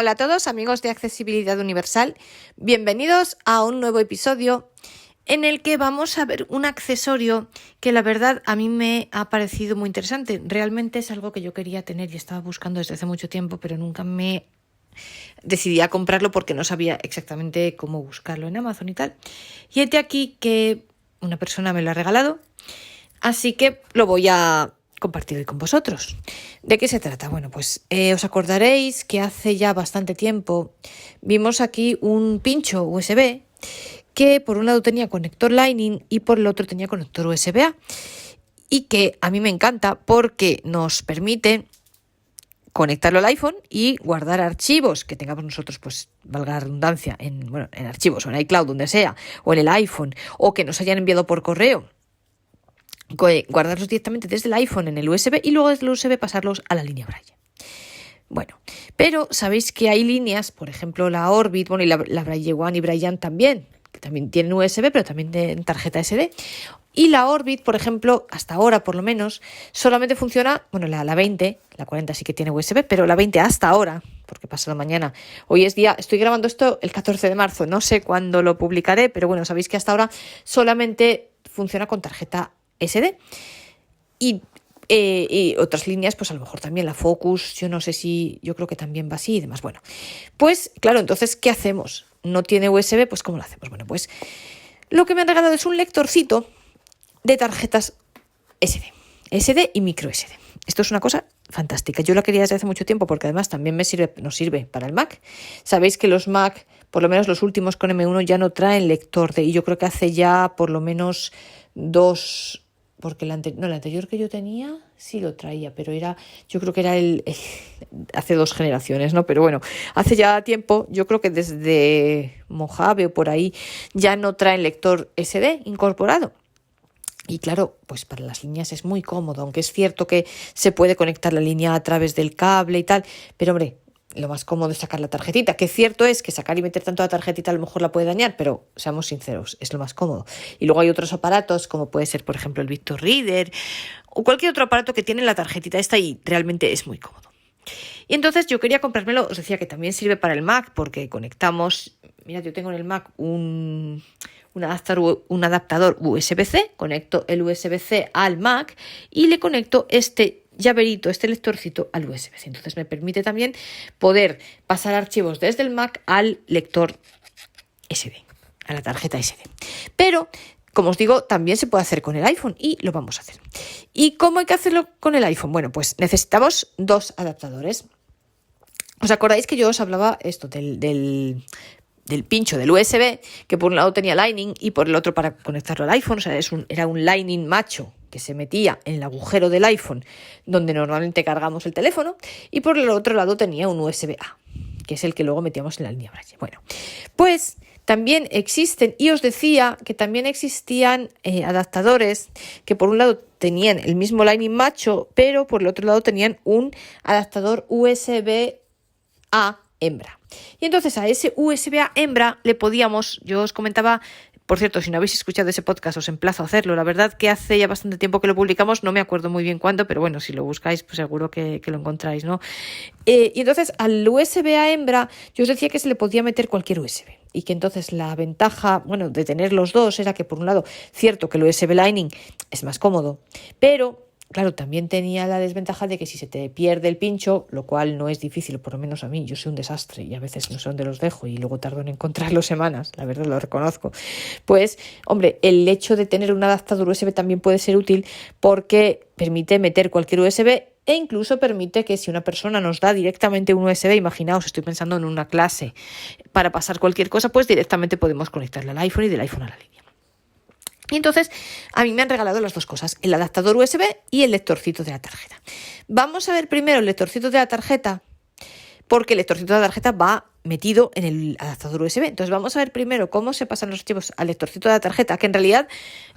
Hola a todos, amigos de Accesibilidad Universal. Bienvenidos a un nuevo episodio en el que vamos a ver un accesorio que la verdad a mí me ha parecido muy interesante. Realmente es algo que yo quería tener y estaba buscando desde hace mucho tiempo, pero nunca me decidí a comprarlo porque no sabía exactamente cómo buscarlo en Amazon y tal. Y este aquí que una persona me lo ha regalado, así que lo voy a compartir hoy con vosotros. ¿De qué se trata? Bueno, pues os acordaréis que hace ya bastante tiempo vimos aquí un pincho USB que por un lado tenía conector Lightning y por el otro tenía conector USB-A, y que a mí me encanta porque nos permite conectarlo al iPhone y guardar archivos que tengamos nosotros, pues valga la redundancia, en archivos o en iCloud, donde sea, o en el iPhone, o que nos hayan enviado por correo. Guardarlos directamente desde el iPhone en el USB y luego desde el USB pasarlos a la línea Braille. Bueno, pero sabéis que hay líneas, por ejemplo la Orbit, y la Braille One y Braillant también, que también tienen USB, pero también tienen tarjeta SD. Y la Orbit, por ejemplo, hasta ahora por lo menos, solamente funciona, la 20, la 40 sí que tiene USB, pero la 20 hasta ahora, porque pasado mañana, hoy es día, estoy grabando esto el 14 de marzo, no sé cuándo lo publicaré, pero bueno, sabéis que hasta ahora solamente funciona con tarjeta SD. Y otras líneas, pues a lo mejor también la Focus, yo creo que también va así y demás. Bueno, pues claro, entonces, ¿qué hacemos? ¿No tiene USB? Pues ¿cómo lo hacemos? Bueno, pues lo que me han regalado es un lectorcito de tarjetas SD y micro SD. Esto es una cosa fantástica. Yo la quería desde hace mucho tiempo porque además también nos sirve para el Mac. Sabéis que los Mac, por lo menos los últimos con M1, ya no traen lector y yo creo que hace ya por lo menos 2... Porque el anterior que yo tenía sí lo traía, pero yo creo que era hace 2 generaciones, ¿no? Pero bueno, hace ya tiempo, yo creo que desde Mojave o por ahí, ya no traen lector SD incorporado. Y claro, pues para las líneas es muy cómodo, aunque es cierto que se puede conectar la línea a través del cable y tal, pero hombre, lo más cómodo es sacar la tarjetita, que cierto es que sacar y meter tanto la tarjetita a lo mejor la puede dañar, pero seamos sinceros, es lo más cómodo. Y luego hay otros aparatos, como puede ser, por ejemplo, el Victor Reader o cualquier otro aparato que tiene la tarjetita esta y realmente es muy cómodo. Y entonces yo quería comprármelo, os decía que también sirve para el Mac porque conectamos, mirad, yo tengo en el Mac un adaptador USB-C, conecto el USB-C al Mac y le conecto este llaverito, este lectorcito al USB-C. Entonces me permite también poder pasar archivos desde el Mac al lector SD, a la tarjeta SD. Pero, como os digo, también se puede hacer con el iPhone y lo vamos a hacer. ¿Y cómo hay que hacerlo con el iPhone? Bueno, pues necesitamos 2 adaptadores. ¿Os acordáis que yo os hablaba esto del pincho del USB, que por un lado tenía Lightning y por el otro para conectarlo al iPhone? O sea, era un Lightning macho que se metía en el agujero del iPhone donde normalmente cargamos el teléfono, y por el otro lado tenía un USB-A, que es el que luego metíamos en la línea Braille. Bueno, pues también existen, y os decía que también existían adaptadores que por un lado tenían el mismo Lightning macho, pero por el otro lado tenían un adaptador USB-A hembra. Y entonces a ese USB-A hembra le podíamos, yo os comentaba, por cierto, si no habéis escuchado ese podcast os emplazo a hacerlo, la verdad que hace ya bastante tiempo que lo publicamos, no me acuerdo muy bien cuándo, pero bueno, si lo buscáis pues seguro que lo encontráis, ¿no? Y entonces al USB-A hembra yo os decía que se le podía meter cualquier USB y que entonces la ventaja, de tener los dos era que por un lado, cierto que el USB Lightning es más cómodo, pero claro, también tenía la desventaja de que si se te pierde el pincho, lo cual no es difícil, por lo menos a mí, yo soy un desastre y a veces no sé dónde los dejo y luego tardo en encontrarlo semanas, la verdad lo reconozco, pues, hombre, el hecho de tener un adaptador USB también puede ser útil porque permite meter cualquier USB e incluso permite que si una persona nos da directamente un USB, imaginaos, estoy pensando en una clase, para pasar cualquier cosa, pues directamente podemos conectarle al iPhone y del iPhone a la línea. Y entonces a mí me han regalado las 2 cosas, el adaptador USB y el lectorcito de la tarjeta. Vamos a ver primero el lectorcito de la tarjeta, porque el lectorcito de la tarjeta va metido en el adaptador USB. Entonces vamos a ver primero cómo se pasan los archivos al lectorcito de la tarjeta, que en realidad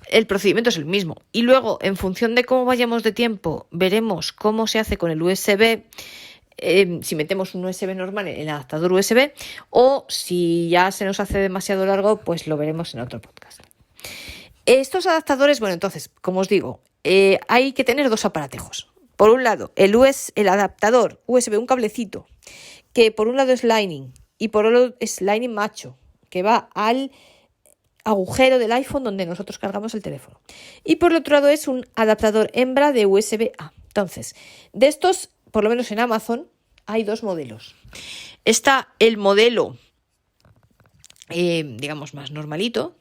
el procedimiento es el mismo. Y luego, en función de cómo vayamos de tiempo, veremos cómo se hace con el USB, si metemos un USB normal en el adaptador USB, o si ya se nos hace demasiado largo, pues lo veremos en otro podcast. Estos adaptadores, entonces, como os digo, hay que tener 2 aparatejos. Por un lado, el adaptador USB, un cablecito que por un lado es Lightning y por otro es Lightning macho, que va al agujero del iPhone donde nosotros cargamos el teléfono. Y por el otro lado es un adaptador hembra de USB-A. Entonces, de estos, por lo menos en Amazon, hay dos modelos. Está el modelo, digamos, más normalito.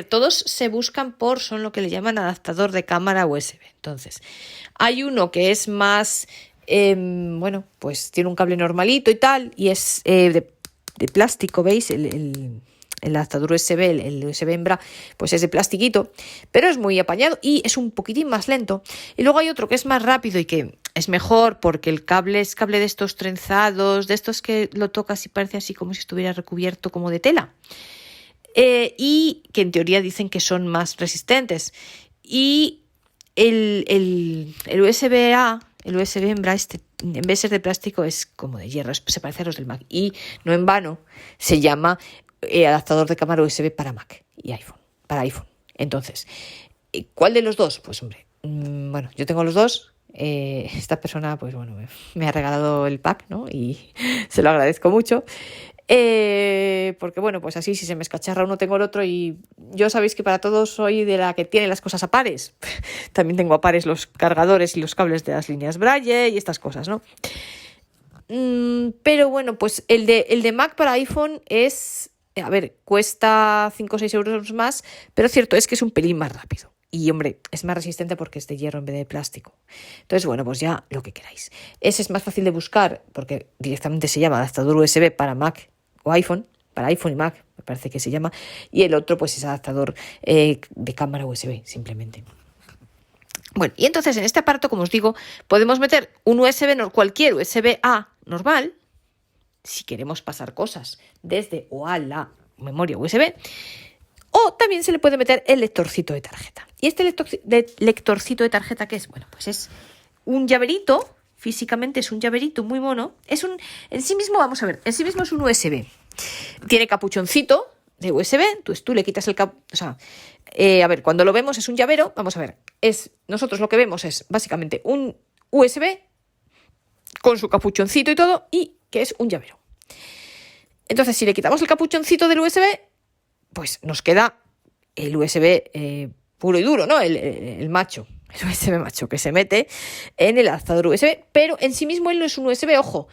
Todos se buscan son lo que le llaman adaptador de cámara USB. Entonces, hay uno que es más, pues tiene un cable normalito y tal, y es de plástico, ¿veis? El adaptador USB, el USB hembra, pues es de plastiquito, pero es muy apañado y es un poquitín más lento. Y luego hay otro que es más rápido y que es mejor porque el cable es cable de estos trenzados, de estos que lo tocas y parece así como si estuviera recubierto como de tela. Y que en teoría dicen que son más resistentes. Y el USB-A, el USB hembra, en vez de ser de plástico, es como de hierro, se parece a los del Mac. Y no en vano se llama adaptador de cámara USB para Mac y iPhone, para iPhone. Entonces, ¿cuál de los dos? Pues hombre, yo tengo los dos. Esta persona, pues bueno, me ha regalado el pack, ¿no? Y se lo agradezco mucho. Porque bueno, pues así si se me escacharra uno tengo el otro y yo sabéis que para todos soy de la que tiene las cosas a pares. También tengo a pares los cargadores y los cables de las líneas Braille y estas cosas, ¿no? Pero bueno, pues el de Mac para iPhone es, cuesta 5 o 6 euros más, pero cierto es que es un pelín más rápido. Y, hombre, es más resistente porque es de hierro en vez de plástico. Entonces, bueno, pues ya lo que queráis. Ese es más fácil de buscar porque directamente se llama adaptador USB para Mac o iPhone, para iPhone y Mac, me parece que se llama. Y el otro, pues es adaptador de cámara USB, simplemente. Bueno, y entonces en este aparato, como os digo, podemos meter un USB, cualquier USB-A normal, si queremos pasar cosas desde o a la memoria USB, o también se le puede meter el lectorcito de tarjeta. ¿Y este lectorcito de tarjeta qué es? Bueno, pues es un llaverito, físicamente es un llaverito muy mono. En sí mismo es un USB. Tiene capuchoncito de USB, tú le quitas el cuando lo vemos es un llavero, vamos a ver, nosotros lo que vemos es básicamente un USB con su capuchoncito y todo, y que es un llavero. Entonces, si le quitamos el capuchoncito del USB, pues nos queda el USB puro y duro, ¿no? El macho, el USB macho que se mete en el adaptador USB, pero en sí mismo él no es un USB, ojo.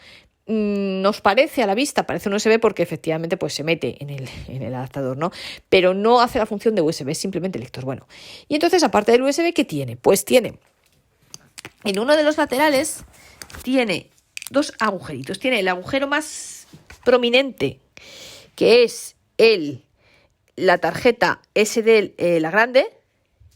Nos parece a la vista, parece un USB porque efectivamente pues se mete en el adaptador, ¿no? Pero no hace la función de USB, es simplemente lector. Bueno, y entonces aparte del USB, ¿qué tiene? Pues tiene, en uno de los laterales, tiene dos agujeritos. Tiene el agujero más prominente, que es la tarjeta SD, la grande,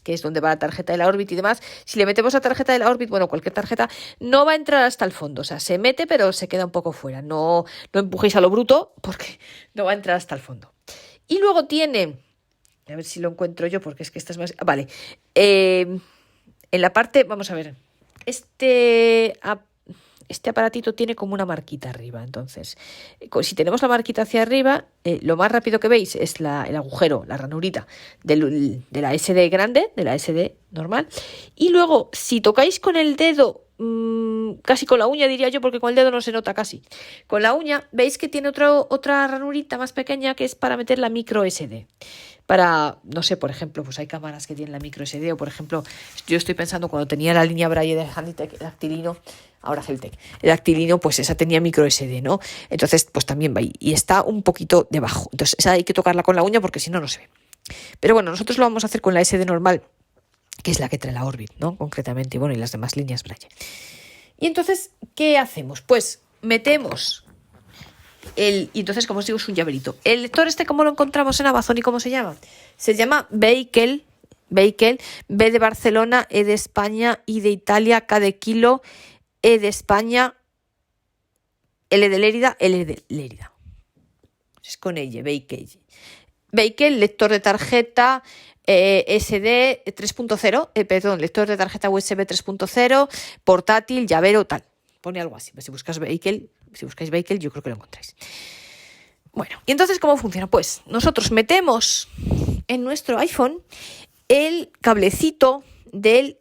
que es donde va la tarjeta de la Orbit y demás. Si le metemos la tarjeta de la Orbit, cualquier tarjeta, no va a entrar hasta el fondo. O sea, se mete, pero se queda un poco fuera. No empujéis a lo bruto, porque no va a entrar hasta el fondo. Y luego tiene, a ver si lo encuentro yo, porque es que esta es más... Vale. En la parte, vamos a ver, este aparatito tiene como una marquita arriba. Entonces, si tenemos la marquita hacia arriba, lo más rápido que veis es el agujero, la ranurita de la SD grande, de la SD normal. Y luego, si tocáis con el dedo, casi con la uña diría yo, porque con el dedo no se nota casi, con la uña, veis que tiene otra ranurita más pequeña que es para meter la micro SD. Para, no sé, por ejemplo, pues hay cámaras que tienen la micro SD, o por ejemplo, yo estoy pensando cuando tenía la línea Braille de Handytech, el Dactilino, ahora Heltec, el Dactilino, pues esa tenía micro SD, ¿no? Entonces, pues también va ahí, y está un poquito debajo. Entonces, esa hay que tocarla con la uña porque si no, no se ve. Pero bueno, nosotros lo vamos a hacer con la SD normal, que es la que trae la Orbit, ¿no? Concretamente, y las demás líneas Braille. Y entonces, ¿qué hacemos? Pues metemos y entonces, como os digo, es un llaverito. El lector ¿cómo lo encontramos en Amazon y cómo se llama? Se llama Vehicle, B de Barcelona, E de España, I de Italia, K de kilo, E de España, L de Lérida, L de Lérida. Es con ella, Vehicle, lector de tarjeta SD 3.0, lector de tarjeta USB 3.0, portátil, llavero, tal. Pone algo así. Si buscáis Vehicle, yo creo que lo encontráis. Bueno, y entonces, ¿cómo funciona? Pues nosotros metemos en nuestro iPhone el cablecito del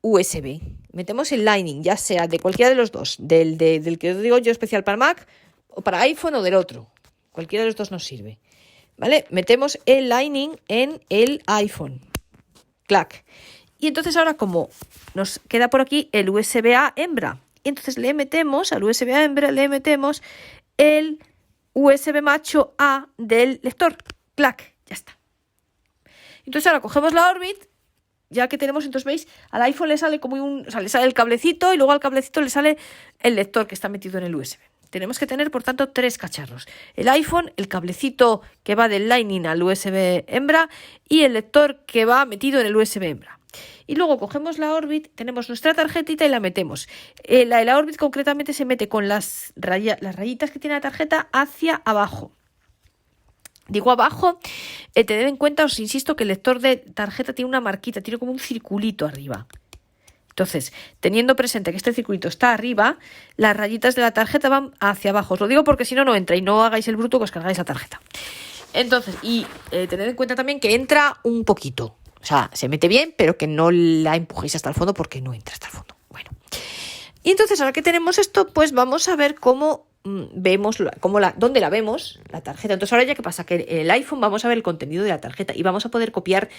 USB. Metemos el Lightning, ya sea de cualquiera de los dos, del que os digo yo especial para Mac o para iPhone o del otro. Cualquiera de los dos nos sirve. ¿Vale? Metemos el Lightning en el iPhone. Clac. Y entonces ahora como nos queda por aquí el USB-A hembra. Y entonces le metemos al USB-A hembra, le metemos el USB macho A del lector. Clac. Ya está. Entonces ahora cogemos la Orbit. Ya que tenemos, entonces veis, al iPhone le sale como le sale el cablecito y luego al cablecito le sale el lector que está metido en el USB. Tenemos que tener, por tanto, 3 cacharros. El iPhone, el cablecito que va del Lightning al USB hembra y el lector que va metido en el USB hembra. Y luego cogemos la Orbit, tenemos nuestra tarjetita y la metemos. La Orbit concretamente se mete con las rayitas que tiene la tarjeta hacia abajo. Digo abajo, tened en cuenta, os insisto, que el lector de tarjeta tiene una marquita, tiene como un circulito arriba. Entonces, teniendo presente que este circulito está arriba, las rayitas de la tarjeta van hacia abajo. Os lo digo porque si no, no entra y no hagáis el bruto que os cargáis la tarjeta. Entonces, tened en cuenta también que entra un poquito. O sea, se mete bien, pero que no la empujéis hasta el fondo porque no entra hasta el fondo. Bueno. Y entonces, ahora que tenemos esto, pues vamos a ver cómo vemos, dónde la vemos, la tarjeta. Entonces, ahora ya que pasa, que en el iPhone vamos a ver el contenido de la tarjeta y vamos a poder copiar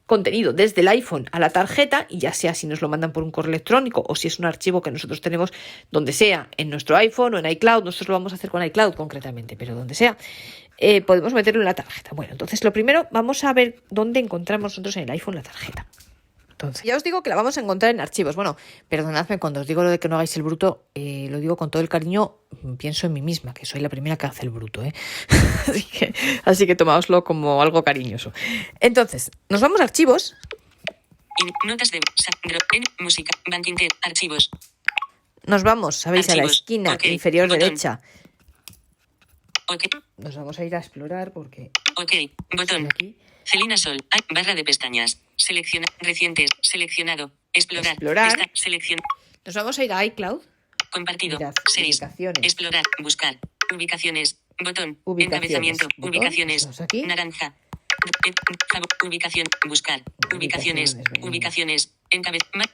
contenido desde el iPhone a la tarjeta, y ya sea si nos lo mandan por un correo electrónico o si es un archivo que nosotros tenemos donde sea, en nuestro iPhone o en iCloud. Nosotros lo vamos a hacer con iCloud concretamente, pero donde sea, podemos meterlo en la tarjeta. Bueno, entonces lo primero vamos a ver dónde encontramos nosotros en el iPhone la tarjeta. Entonces, ya os digo que la vamos a encontrar en archivos. Bueno, perdonadme cuando os digo lo de que no hagáis el bruto, lo digo con todo el cariño, pienso en mí misma, que soy la primera que hace el bruto, ¿eh? así que tomaoslo como algo cariñoso. Entonces, nos vamos a archivos. Notas de música, banking, archivos. Nos vamos, sabéis, archivos, a la esquina inferior botón derecha. Nos vamos a ir a explorar porque... botón. Aquí. Celina Sol, barra de pestañas. Selecciona, recientes, seleccionado, explorar. Nos vamos a ir a iCloud. Compartido, series, explorar, buscar, ubicaciones, botón, encabezamiento, ubicaciones, naranja, ubicación, buscar, ubicaciones,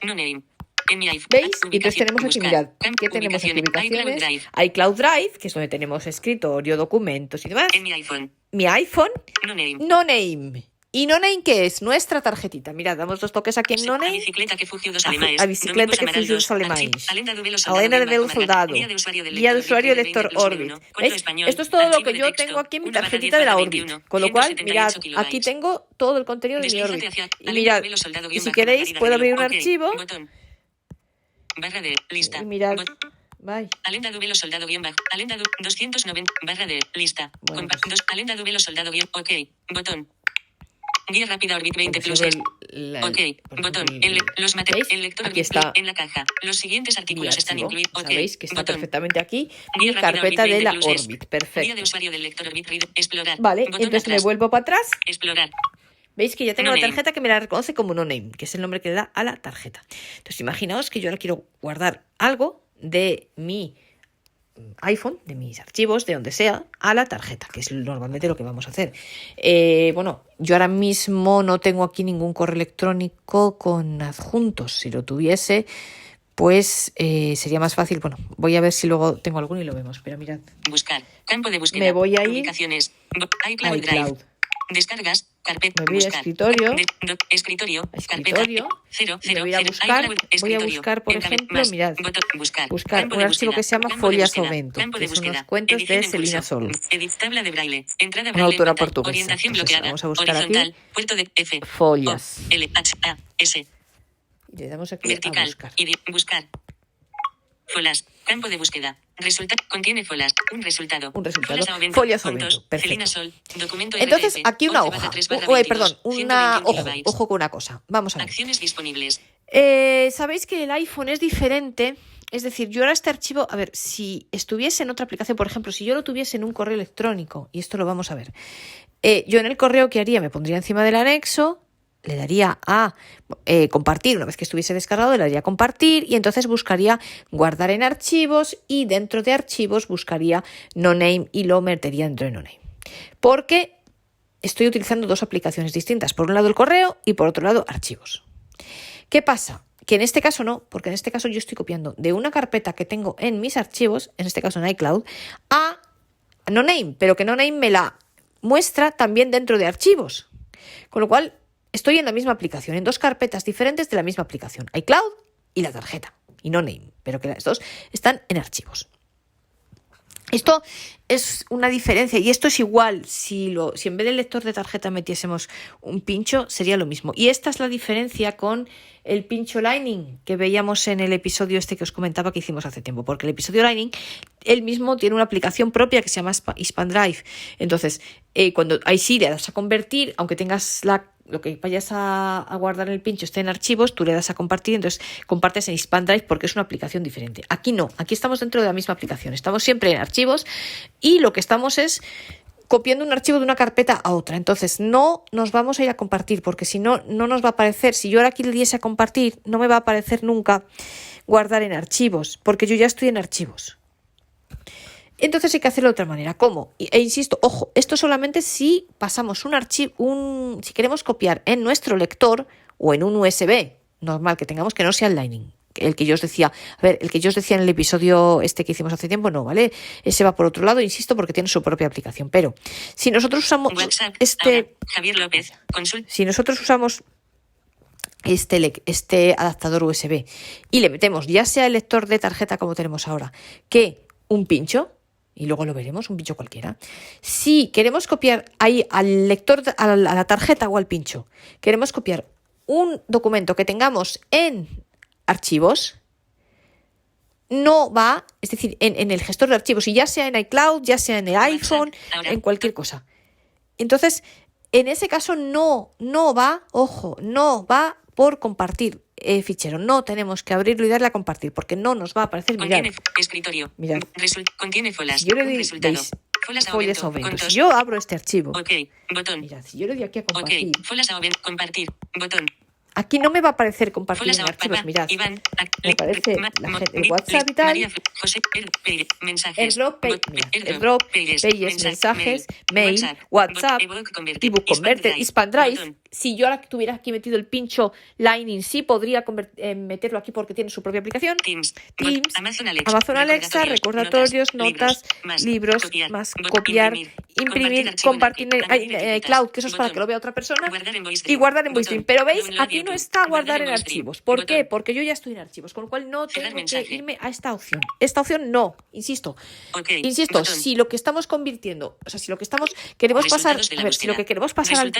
no name. En mi iPhone, ¿veis? Y entonces tenemos aquí, mirad, ¿qué tenemos aquí? Ubicaciones, iCloud Drive, que es donde tenemos escritorio, documentos y demás. En mi iPhone. Mi iPhone, no name. ¿Y no name qué es? Nuestra tarjetita. Mirad, damos 2 toques aquí en no name. A bicicleta que fugiu dos alemáis. A bicicleta que fugiu dos alemáis. Alena de Velo Soldado. Guía de usuario lector Orbit. ¿Veis? Esto es todo lo que yo tengo aquí en mi tarjetita de la Orbit. Con lo cual, mirad, aquí tengo todo el contenido de mi Orbit. Y mirad, y si queréis, puedo abrir un archivo. Barra de lista. Y mirad. Bye. Alenda Duvelo Soldado guión bajo. Alenda 290 barra de lista. Bueno, Alenda Duvelo Soldado guión. Ok. Botón. Guía rápida Orbit 20 Plus. Botón. El lector aquí Orbit está. En la caja. Los siguientes artículos están incluidos. Sabéis que está perfectamente aquí. Mi carpeta de la Orbit. Perfecto. Guía de usuario del lector Orbit. Explorar. Vale, entonces me vuelvo para atrás. Explorar. ¿Veis que ya tengo la tarjeta que me la reconoce como no name, que es el nombre que le da a la tarjeta? Entonces imaginaos que yo ahora quiero guardar algo de mi iPhone, de mis archivos, de donde sea, a la tarjeta, que es normalmente lo que vamos a hacer. Bueno, yo ahora mismo no tengo aquí ningún correo electrónico con adjuntos. Si lo tuviese, pues sería más fácil. Bueno, voy a ver si luego tengo alguno y lo vemos. Pero mirad. Buscar. Campo de búsqueda. Me voy a ir Ubicaciones. iCloud Drive. Descargas. Carpeta. Me voy a escritorio. Escritorio. Escritorio. Me voy a buscar, por ejemplo, mirad. Buscar un archivo que se llama Folias ao Vento, que son unos cuentos de Celina Sol. Tabla de braille. Entrada Una autora portuguesa. Orientación Entonces, bloqueada. vamos a buscar horizontal. aquí. Puerto de F. Folias. O, L, H, A, S. Y le damos aquí Vertical. a buscar. Y buscar. Folas. Campo de búsqueda. Contiene folas. Un resultado. Folias ao Vento. Perfecto. Sol, entonces, RDF, aquí una 11 hoja. 3 22, Perdón, 121 ojo con una cosa. Vamos a ver. Acciones disponibles. Sabéis que el iPhone es diferente. Es decir, yo ahora este archivo, a ver, si estuviese en otra aplicación, por ejemplo, si yo lo tuviese en un correo electrónico, y esto lo vamos a ver, yo en el correo, ¿qué haría? Me pondría encima del anexo, le daría a compartir, una vez que estuviese descargado, le daría a compartir y entonces buscaría guardar en archivos y dentro de archivos buscaría no name y lo metería dentro de no name. Porque estoy utilizando 2 aplicaciones distintas, por un lado el correo y por otro lado archivos. ¿Qué pasa? Que en este caso no, porque en este caso yo estoy copiando de una carpeta que tengo en mis archivos, en este caso en iCloud, a no name, pero que no name me la muestra también dentro de archivos. Con lo cual, estoy en la misma aplicación, en dos carpetas diferentes de la misma aplicación, iCloud y la tarjeta, y no name, pero que las dos están en archivos. Esto es una diferencia y esto es igual, si en vez del lector de tarjeta metiésemos un pincho, sería lo mismo. Y esta es la diferencia con el pincho Lightning que veíamos en el episodio este que os comentaba que hicimos hace tiempo, porque el episodio Lightning, él mismo tiene una aplicación propia que se llama SpanDrive. Entonces, cuando ahí sí le das a convertir, aunque tengas lo que vayas a guardar en el pincho esté en archivos, tú le das a compartir, entonces compartes en SpanDrive porque es una aplicación diferente. Aquí no, aquí estamos dentro de la misma aplicación, estamos siempre en archivos y lo que estamos es copiando un archivo de una carpeta a otra. Entonces no nos vamos a ir a compartir porque si no, no nos va a aparecer. Si yo ahora aquí le diese a compartir, no me va a aparecer nunca guardar en archivos porque yo ya estoy en archivos. Entonces hay que hacerlo de otra manera. ¿Cómo? E insisto, ojo, esto solamente si pasamos un archivo, si queremos copiar en nuestro lector o en un USB normal que tengamos, que no sea el Lightning. El que yo os decía, el que yo os decía en el episodio este que hicimos hace tiempo, no, ¿vale? Ese va por otro lado, insisto, porque tiene su propia aplicación. Pero si nosotros usamos Javier López, si nosotros usamos este adaptador USB y le metemos ya sea el lector de tarjeta como tenemos ahora, que un pincho, y luego lo veremos, un pincho cualquiera. Si queremos copiar ahí al lector, a la tarjeta o al pincho, queremos copiar un documento que tengamos en archivos, no va, es decir, en el gestor de archivos, y ya sea en iCloud, ya sea en el iPhone, en cualquier cosa. Entonces, en ese caso no va, ojo, no va por compartir fichero. No tenemos que abrirlo y darle a compartir porque no nos va a aparecer. Contiene escritorio. Mirad. Contiene folas. Si yo le doy Folas a Ovento. Si yo abro este archivo. Ok. Botón. Mirad, si yo le doy aquí a compartir. Ok. Folas a Ovento. Compartir. Botón. Aquí no me va a aparecer compartir Folas en a archivos. Mirad. Iván. Me aparece la gente de WhatsApp y tal. María José. Mensajes. AirDrop, Pages, mensajes, mail, WhatsApp, ebook converter y SpanDrive. Si yo ahora tuviera aquí metido el pincho Lightning, sí podría meterlo aquí porque tiene su propia aplicación. Teams. Amazon Alexa, recordatorios, notas, libros, más copiar, imprimir, compartir en cloud, que eso es para que lo vea otra persona, y guardar en VoiceDream. Pero veis, aquí no está guardar en archivos. ¿Por qué? Porque yo ya estoy en archivos, con lo cual no tengo que irme a esta opción. Esta opción no, insisto, si lo que estamos convirtiendo, o sea, si lo que queremos pasar, si lo que queremos pasar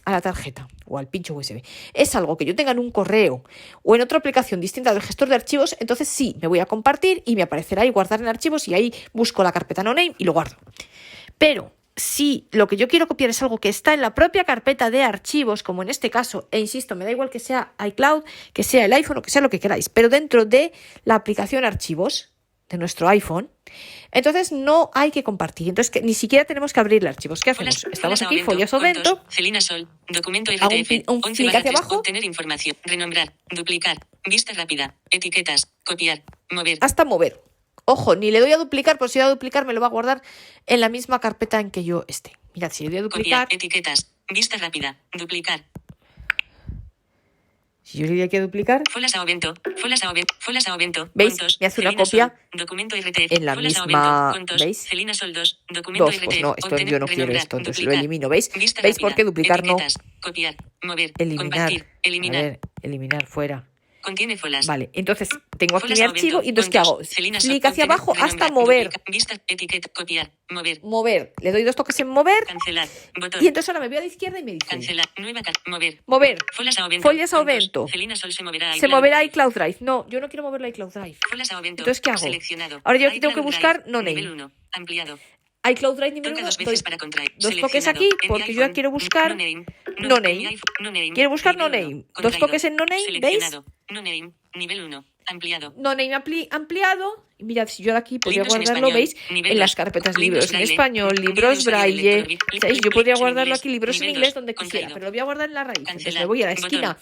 a la tarjeta o al pincho USB es algo que yo tenga en un correo o en otra aplicación distinta del gestor de archivos, entonces sí, me voy a compartir y me aparecerá ahí guardar en archivos y ahí busco la carpeta no name y lo guardo. Pero si lo que yo quiero copiar es algo que está en la propia carpeta de archivos, como en este caso, e insisto, me da igual que sea iCloud, que sea el iPhone o que sea lo que queráis, pero dentro de la aplicación archivos de nuestro iPhone, entonces no hay que compartir. Entonces ni siquiera tenemos que abrir el archivo. ¿Qué hacemos? Estamos aquí, Folias Ovento. Celina Sol, documento Hago RTF, un clic hacia abajo. Obtener información, renombrar, duplicar, vista rápida, etiquetas, copiar, mover. Hasta mover. Ojo, ni le doy a duplicar, porque si le doy a duplicar me lo va a guardar en la misma carpeta en que yo esté. Mirad, si le doy a duplicar... Copiar, etiquetas, vista rápida, duplicar. Si yo le doy aquí a duplicar... Folas a Ovento. ¿Veis? Contos, Me hace una Celina copia Sol, documento RTF, en la Folas a misma... Ovento, contos, ¿Veis? Celina Sol 2, documento RTF, Pues no, esto yo no quiero renombrar, esto, entonces duplicar, lo elimino. ¿Veis? vista ¿Veis rápida, por qué duplicar no? etiquetas, copiar, mover, Eliminar. compartir, eliminar. A ver, eliminar, fuera. Contiene folas. Vale, entonces tengo aquí Folas mi a archivo Ovento, y entonces ¿qué hago? contos, Celina Sol, Clic hacia obtener, abajo hasta renombrar, mover. duplicar, vista, etiqueta, copiar, mover, Mover. Le doy dos toques en mover cancelar, botón. y entonces ahora me voy a la izquierda y me dice... Cancelar, nueva mover. Mover. Folas a Ovento. Folias a Contos, Ovento. Celina Sol se moverá. Se moverá iCloud Drive. No, yo no quiero mover la iCloud Drive. Folas a Ovento. Entonces, ¿qué hago? Seleccionado. Ahora yo aquí tengo que iCloud buscar Drive, no name. Nivel 1. Ampliado. iCloud Drive nivel Toca 1, dos doy veces para contraer. dos toques Seleccionado. aquí En porque mi yo ya iPhone, quiero buscar no name. no name. En mi iPhone, no name. Quiero buscar no Nivel name. uno. Dos Contraído. toques en no name, ¿veis? Seleccionado. No name. Nivel 1. Ampliado. No name ampliado. Y mirad, si yo de aquí podría Libros en guardarlo, español. ¿veis? Nivel En las dos. carpetas Libros libros en braille. español, libros Libros braille. braille. ¿Sabéis? Yo podría En guardarlo inglés. aquí, libros en Nivel inglés, dos. donde quisiera, Contraído. pero lo voy a guardar en la raíz. Entonces Cancelar. me voy a la Botón. esquina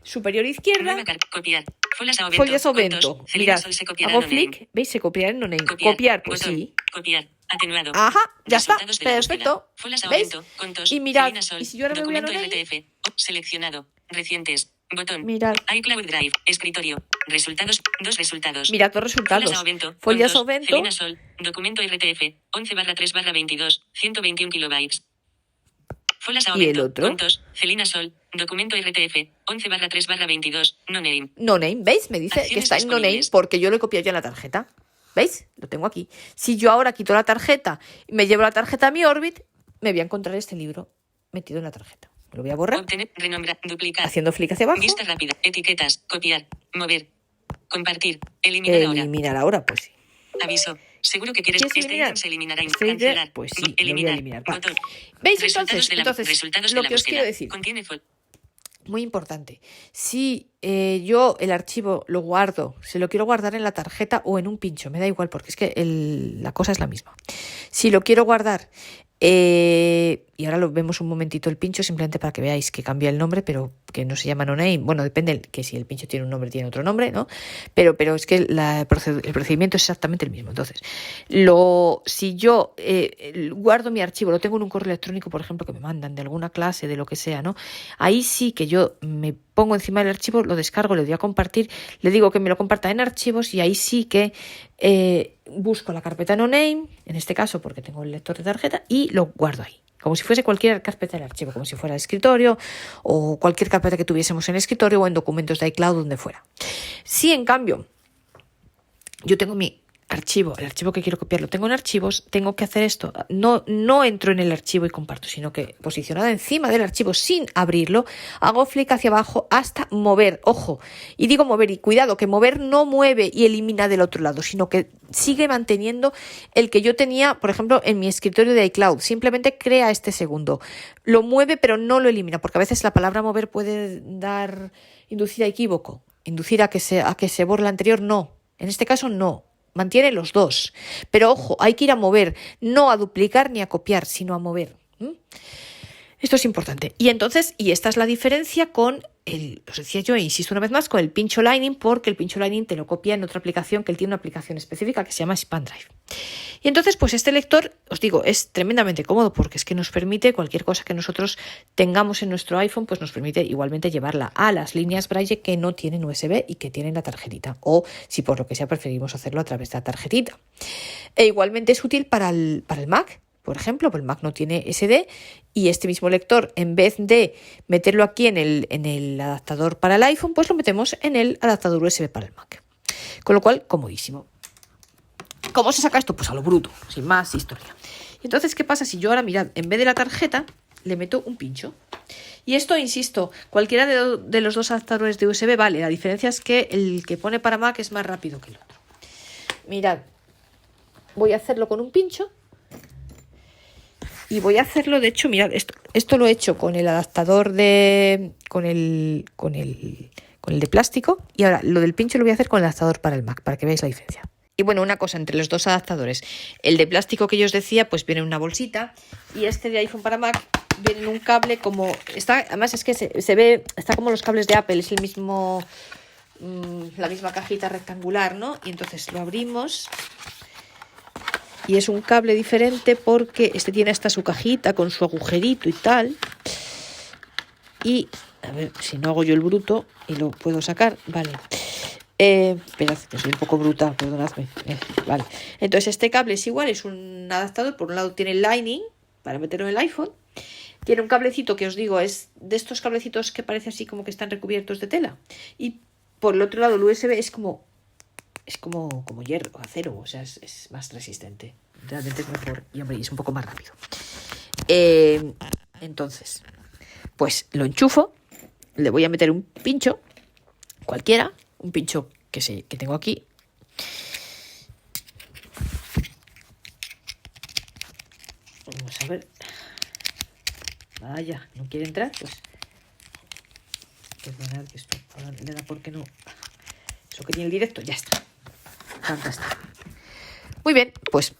superior izquierda, Nueva copiar. Folas a Ovento. Folias Ovento. Contos, Celina Mirad, Sol se copiará hago no name. flick, ¿veis? Se copiará en no name. Copiar, pues botón, sí. Copiar. Atenuado. Ajá, ya está, Resultados de la perfecto. búsqueda. Folas a ¿Veis? Ovento, contos, Y mirad, Celina Sol, y si yo ahora me voy a no documento name, RTF, seleccionado, recientes, Botón. Mirad. iCloud Drive. Escritorio. Resultados. 2 resultados. Mirad los resultados. Folias Ovento. Celina Sol. Documento RTF. 11/3/22. 121 kilobytes. Folas ¿Y el otro? Puntos. Celina Sol. Documento RTF. 11/3/22. No name. No name, ¿veis? Me dice que Acciones está en no name disponibles. porque yo lo he copiado ya en la tarjeta. ¿Veis? Lo tengo aquí. Si yo ahora quito la tarjeta y me llevo la tarjeta a mi Orbit, me voy a encontrar este libro metido en la tarjeta. Lo voy a borrar. Obtener. Renombrar. Duplicar. Haciendo flick hacia abajo. Vista rápida. Etiquetas. Copiar. Mover. Compartir. Eliminar ahora. Eliminar ahora, pues sí. Aviso. Seguro que quieres ¿Quieres este eliminar? ítem se eliminará. Este ítem, Cancelar. pues sí, lo voy a eliminar. eliminar. Vale. Botón. ¿Veis Resultados entonces? resultados Lo de la que os búsqueda. quiero decir. Contiene Muy importante. Si yo el archivo lo guardo, se lo quiero guardar en la tarjeta o en un pincho, me da igual porque es que la cosa es la misma. Si lo quiero guardar, y ahora lo vemos un momentito el pincho, simplemente para que veáis que cambia el nombre, pero que no se llama no name. Bueno, depende que si el pincho tiene un nombre, tiene otro nombre, ¿no? Pero es que el procedimiento es exactamente el mismo. Entonces, si yo guardo mi archivo, lo tengo en un correo electrónico, por ejemplo, que me mandan de alguna clase, de lo que sea, ¿no? Ahí sí que yo me pongo encima del archivo, lo descargo, le doy a compartir, le digo que me lo comparta en archivos y ahí sí que busco la carpeta no name, en este caso porque tengo el lector de tarjeta, y lo guardo ahí. Como si fuese cualquier carpeta del archivo, como si fuera el escritorio o cualquier carpeta que tuviésemos en el escritorio o en documentos de iCloud, donde fuera. Si en cambio yo tengo mi archivo, el archivo que quiero copiar lo tengo en archivos, tengo que hacer esto. No entro en el archivo y comparto, sino que posicionada encima del archivo sin abrirlo, hago flick hacia abajo hasta mover. Ojo, y digo mover, y cuidado, que mover no mueve y elimina del otro lado, sino que sigue manteniendo el que yo tenía, por ejemplo, en mi escritorio de iCloud. Simplemente crea este segundo. Lo mueve, pero no lo elimina, porque a veces la palabra mover puede inducir a equívoco, inducir a que se borre la anterior. No, en este caso no. Mantiene los dos. Pero ojo, hay que ir a mover, no a duplicar ni a copiar, sino a mover. Esto es importante. Y entonces, esta es la diferencia con os decía yo, e insisto una vez más, con el pincho Lightning, porque el pincho Lightning te lo copia en otra aplicación, que él tiene una aplicación específica que se llama SpanDrive. Y entonces, pues este lector, os digo, es tremendamente cómodo porque es que nos permite cualquier cosa que nosotros tengamos en nuestro iPhone, pues nos permite igualmente llevarla a las líneas Braille que no tienen USB y que tienen la tarjetita, o si por lo que sea preferimos hacerlo a través de la tarjetita. E igualmente es útil para el Mac. Por ejemplo, el Mac no tiene SD y este mismo lector, en vez de meterlo aquí en el adaptador para el iPhone, pues lo metemos en el adaptador USB para el Mac. Con lo cual, comodísimo. ¿Cómo se saca esto? Pues a lo bruto, sin más historia. Y entonces, ¿qué pasa si yo ahora, mirad, en vez de la tarjeta, le meto un pincho? Y esto, insisto, cualquiera de los dos adaptadores de USB vale. La diferencia es que el que pone para Mac es más rápido que el otro. Mirad, voy a hacerlo con un pincho. Y voy a hacerlo, de hecho, mirad, esto lo he hecho con el adaptador con el de plástico, y ahora lo del pincho lo voy a hacer con el adaptador para el Mac, para que veáis la diferencia. Y bueno, una cosa, entre los dos adaptadores, el de plástico que yo os decía, pues viene en una bolsita, y este de iPhone para Mac viene en un cable como, además es que se ve, está como los cables de Apple, es el mismo, la misma cajita rectangular, ¿no? Y entonces lo abrimos. Y es un cable diferente porque este tiene hasta su cajita con su agujerito y tal. Y, a ver, si no hago yo el bruto y lo puedo sacar, vale. Esperad, que soy un poco bruta, perdonadme. Vale. Entonces este cable es igual, es un adaptador. Por un lado tiene el Lightning para meterlo en el iPhone. Tiene un cablecito que os digo, es de estos cablecitos que parece así como que están recubiertos de tela. Y por el otro lado el USB es como hierro, acero, o sea, es más resistente. Realmente es mejor y, hombre, es un poco más rápido. Entonces, pues lo enchufo, le voy a meter un pincho, cualquiera, un pincho que tengo aquí. Vamos a ver. Vaya, ¿no quiere entrar? Pues perdonad que esto ahora le da porque no. Eso que tiene el directo, ya está. Fantástico. Muy bien, pues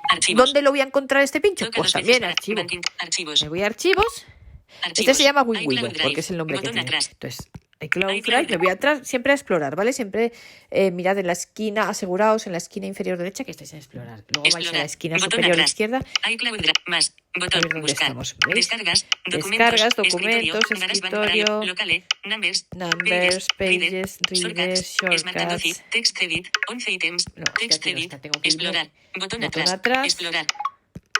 Archivos. ¿dónde lo voy a encontrar este pincho? Toca Pues dos también veces archivos. Archivos. Me voy a archivos. Este se llama WinWido porque es el nombre que tiene. Atrás. Entonces iCloud Drive, me voy atrás, siempre a explorar, ¿vale? Siempre mirad en la esquina, aseguraos en la esquina inferior derecha que estáis en explorar. Luego vais a la esquina botón superior atrás. izquierda. iCloud Drive, más, A botón, ver dónde buscar, estamos, ¿veis? descargas, Descargas, documentos, documentos, escritorio, locale, numbers, numbers, pages, readers, Smart and Dozy, shortcuts. text edit, 11 ítems, No, es que text aquí no edit, está, tengo que irme. explorar, botón Botón atrás, atrás. explorar,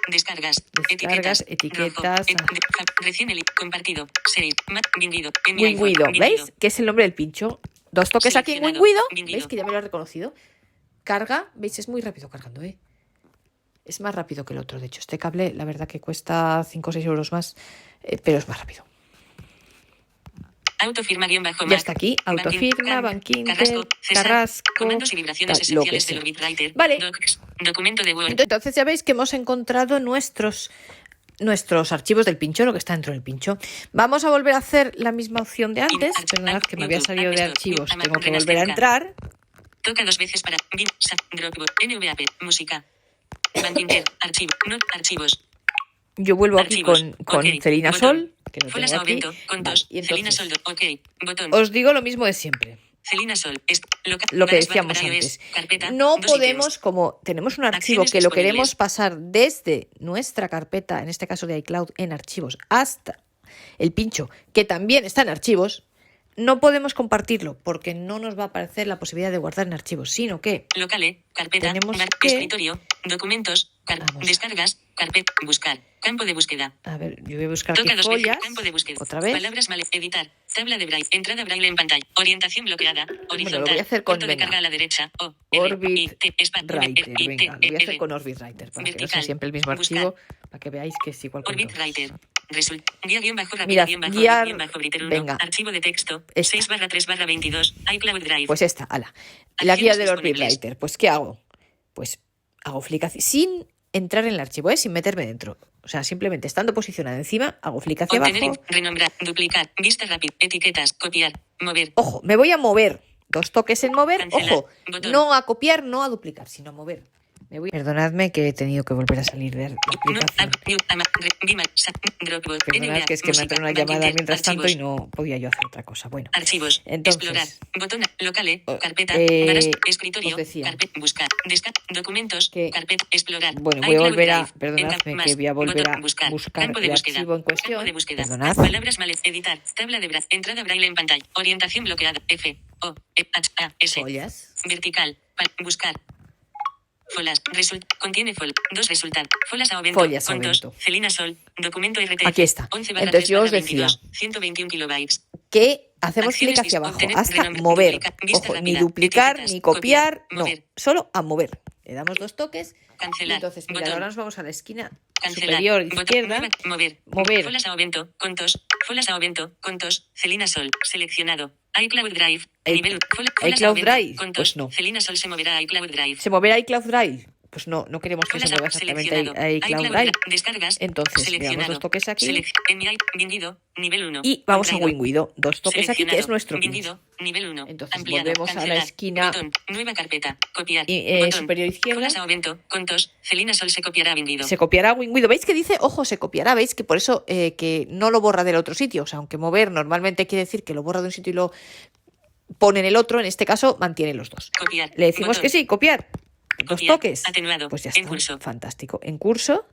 descargas, Descargas, etiquetas, recién compartido, save, vendido, Wingwido, ¿veis? Que es el nombre del pincho. Dos toques aquí en Seleccionado, Wingwido, vendido. ¿veis? Que ya me lo he reconocido. Carga, ¿veis? Es muy rápido cargando, ¿eh? Es más rápido que el otro. De hecho, este cable, la verdad que cuesta 5 o 6 euros más, pero es más rápido. Autofirma guión bajo Ya Mac, está aquí. Autofirma, Bankinter, César, Carrasco, comandos y vibraciones tal, lo que esenciales del sea. OrbitWriter. Vale. Documento de Word. Entonces ya veis que hemos encontrado nuestros archivos del pincho, lo que está dentro del pincho. Vamos a volver a hacer la misma opción de antes. Perdonad que me había salido de archivos. Tengo que volver a entrar. Toca 2 veces para Dropbox, NVAP, música. Bankinter, archivo, no, archivos. Yo vuelvo aquí Archivos, con ok, Celina botón. Sol, que lo Folas tengo a aquí. Ovento, contos, Vale, y Celina entonces, Sol, ok, botón. os digo lo mismo de siempre. Celina Sol, Lo que decíamos antes. Carpeta, No 2 podemos, ítems. como tenemos un archivo Acciones que lo disponibles. queremos pasar desde nuestra carpeta, en este caso de iCloud, en archivos, hasta el pincho, que también está en archivos, no podemos compartirlo porque no nos va a aparecer la posibilidad de guardar en archivos, sino que Locale, carpeta, tenemos que- escritorio, documentos, Vamos. descargas, carpeta, buscar, campo de búsqueda. a ver, yo voy a buscar aquí Toca 2 veces, follas, campo de búsqueda. otra vez. Palabras mal, editar, tabla de braille, entrada braille en pantalla, orientación bloqueada, horizontal. lo voy a hacer con, punto de venga, carga a la derecha, OrbitWriter, venga, lo voy a hacer con OrbitWriter, para que no sea Vertical, siempre el mismo buscar. archivo, para que veáis que es igual con todos. OrbitWriter. Guía guión bajo rápida Mirad, guión bajo guiar, guión bajo Writer 1. venga. Archivo de texto. Esta. 6/3/22. iCloud Drive. Pues esta, ala. La guía Acciones del disponibles. OrbitWriter. Pues, ¿qué hago? Pues hago flick hacia, sin entrar en el archivo, sin meterme dentro. O sea, simplemente estando posicionada encima, hago flick hacia Obtener, abajo. renombrar, duplicar, vista rápida, etiquetas, copiar, mover. Ojo, me voy a mover. 2 toques en mover. Cancelar, Ojo, botón. no a copiar, no a duplicar, sino a mover. Perdonadme que he tenido que volver a salir de la No, aplicación. Dropbox, Perdonad que es que me ha entrado una llamada mientras tanto y no podía yo hacer otra cosa. Bueno, Archivos. entonces, Explorar. Botón. Locale. Carpeta. eh, Varas, escritorio. os decía Carpeta. Buscar. Documentos. que- Carpeta. Explorar. bueno, voy a iCloud volver a, Drive. perdonadme Más. que voy a volver Botón. a buscar Campo de el búsqueda. archivo en cuestión. Campo de búsqueda. Perdonad. Palabras mal. Editar. Tabla de braille. Entrada braille en pantalla. Orientación bloqueada. F. O. E. H. A. S. Follas. Vertical. Buscar. Folas. Contiene 2 resultados. Folas a Ovento. Follas a Contos. Ovento. Celina Sol. Documento RTF. Aquí está. 11/3/22, Entonces yo os decía 121 kilobytes. que hacemos Acciones clic hacia abajo obtener, hasta renombre, mover. duplicar, vista Ojo, ni rápida, duplicar, etiquetas, ni copiar, copiar, no, mover. solo a mover. Le damos 2 toques. Cancelar. Y entonces, mirad, Botón. ahora nos vamos a la esquina Cancelar. superior Botón. izquierda. Mover. Mover. Folas a Ovento. Contos. Folas a Ovento. Contos. Celina Sol. Seleccionado. iCloud Drive. Nivel. Folas a iCloud Ovento, Drive, Contos. pues no. Celina Sol se moverá a iCloud Drive. ¿Se moverá iCloud Drive? Pues no, no queremos que Folas se mueva exactamente seleccionado. a iCloud Drive. Descargas. Entonces, le damos 2 toques aquí. Vendido. Nivel 1. Y vamos a Contraído. Wingwido. 2 toques aquí, que es nuestro pincho. Vendido, nivel 1. Entonces, Ampliado, volvemos a la cancelar, esquina botón, nueva carpeta, copiar, y, botón, superior izquierda. Folas a Ovento, contos, Celina Sol se copiará vendido. Se copiará Wingwido. ¿Veis que dice, ojo, se copiará? ¿Veis que por eso que no lo borra del otro sitio? O sea, aunque mover normalmente quiere decir que lo borra de un sitio y lo pone en el otro, en este caso mantiene los dos. Copiar, Le decimos botón, que sí, copiar. 2 copiar, toques. atenuado, Pues ya en está. curso. Fantástico. En curso.